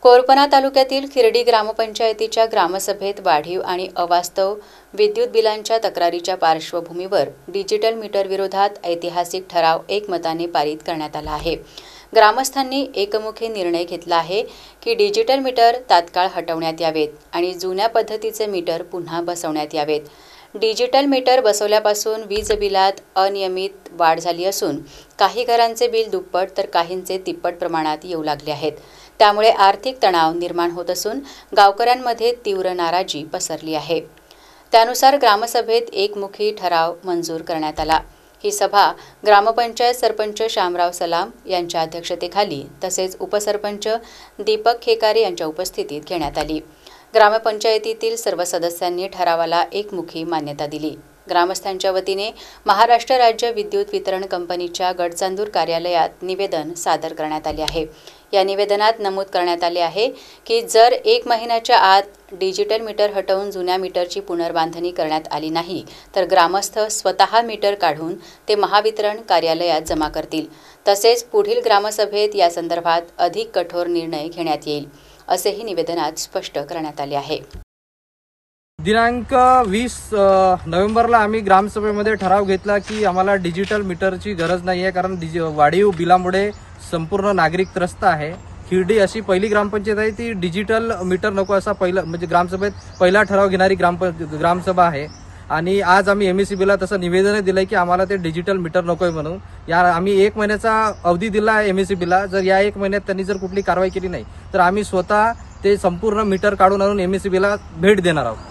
कोरपना तालुक्यातील खिरडी ग्रामपंचायतीच्या ग्रामसभेत वाढीव आणि अवास्तव विद्युत बिलांच्या तक्रारीच्या पार्श्वभूमीवर डिजिटल मीटर विरोधात ऐतिहासिक ठराव एकमताने पारित करण्यात आला आहे। ग्रामस्थांनी एकमुखी निर्णय घेतला आहे की डिजिटल मीटर तात्काळ हटवण्यात यावेत आणि जुन्या पद्धतीचे मीटर पुन्हा बसवण्यात यावेत। डिजिटल मीटर बसवल्यापासून वीज बिलात अनियमित वाढ झाली असून काही घरांचे बिल दुप्पट तर काहींचे तिप्पट प्रमाणात येऊ लागले आहेत। त्यामुळे आर्थिक तणाव निर्माण होत असून गावकऱ्यांमध्ये तीव्र नाराजी पसरली आहे। त्यानुसार ग्रामसभेत एकमुखी ठराव मंजूर करण्यात आला। ही सभा ग्रामपंचायत सरपंच शामराव सलाम यांच्या अध्यक्षतेखाली तसेच उपसरपंच दीपक खेकारे यांच्या उपस्थितीत घेण्यात आली। ग्रामपंचायतीतील सर्व सदस्यांनी ठरावाला एकमुखी मान्यता दिली। ग्रामस्थांच्या वतीने महाराष्ट्र राज्य विद्युत वितरण कंपनीच्या गडचांदूर कार्यालयात निवेदन सादर करण्यात आले आहे। या निवेदनात नमूद करण्यात आले आहे की जर 1 महिन्याच्या आत डिजिटल मीटर हटवून जुन्या मीटरची पुनर्बांधणी करण्यात आली नाही तर ग्रामस्थ स्वतः मीटर काढून ते महावितरण कार्यालयात जमा करतील। तसेच पुढील ग्रामसभेत या संदर्भात अधिक कठोर निर्णय घेण्यात येईल असेही निवेदनात स्पष्ट करण्यात आले आहे। दिनांक 20 नोव्हेंबरला आम्ही ग्रामसभेमध्ये ठराव घेतला की आम्हाला डिजिटल मीटरची गरज नाही आहे, कारण वाढीव बिलामुळे संपूर्ण नागरिक त्रस्त आहे। खिरडी अशी पहिली ग्रामपंचायत आहे ती डिजिटल मीटर नको असा पहिला म्हणजे ग्रामसभेत पहिला ठराव घेणारी ग्रामसभा आहे। आणि आज आम्ही एमएससीबीला तसं निवेदन दिलंय की आम्हाला ते डिजिटल मीटर नकोय म्हणून। या आम्ही 1 महिन्याचा अवधी दिला आहे एमएससीबीला। जर या 1 महिन्यात त्यांनी जर कुठली कारवाई केली नाही तर आम्ही स्वतः ते संपूर्ण मीटर काढून आणून एमएससीबीला भेट देणार आहोत।